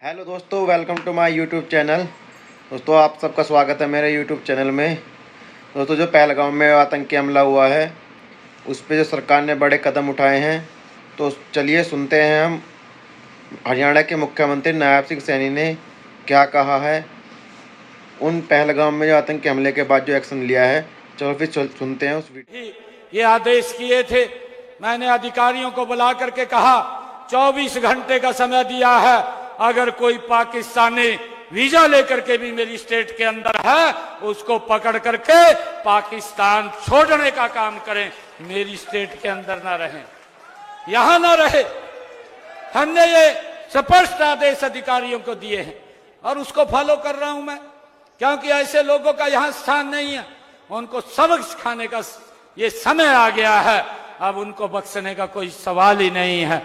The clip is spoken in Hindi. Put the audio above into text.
हेलो दोस्तों, welcome to my YouTube channel. दोस्तों, आप सबका स्वागत है मेरे यूट्यूब चैनल में। दोस्तों, जो पहलगाम में आतंकी हमला हुआ है उस पर जो सरकार ने बड़े कदम उठाए हैं, तो चलिए सुनते हैं हम हरियाणा के मुख्यमंत्री नायब सिंह सैनी ने क्या कहा है उन पहलगाम में जो आतंकी हमले के बाद जो एक्शन लिया है। चलो फिर सुनते हैं उस वीडियो। ये आदेश किए थे, मैंने अधिकारियों को बुला करके कहा 24 घंटे का समय दिया है। अगर कोई पाकिस्तानी वीजा लेकर के भी मेरी स्टेट के अंदर है, उसको पकड़ करके पाकिस्तान छोड़ने का काम करें, मेरी स्टेट के अंदर ना रहे, यहां ना रहे। हमने ये स्पष्ट आदेश अधिकारियों को दिए हैं और उसको फॉलो कर रहा हूं मैं, क्योंकि ऐसे लोगों का यहां स्थान नहीं है। उनको सबक सिखाने का ये समय आ गया है, अब उनको बख्शने का कोई सवाल ही नहीं है।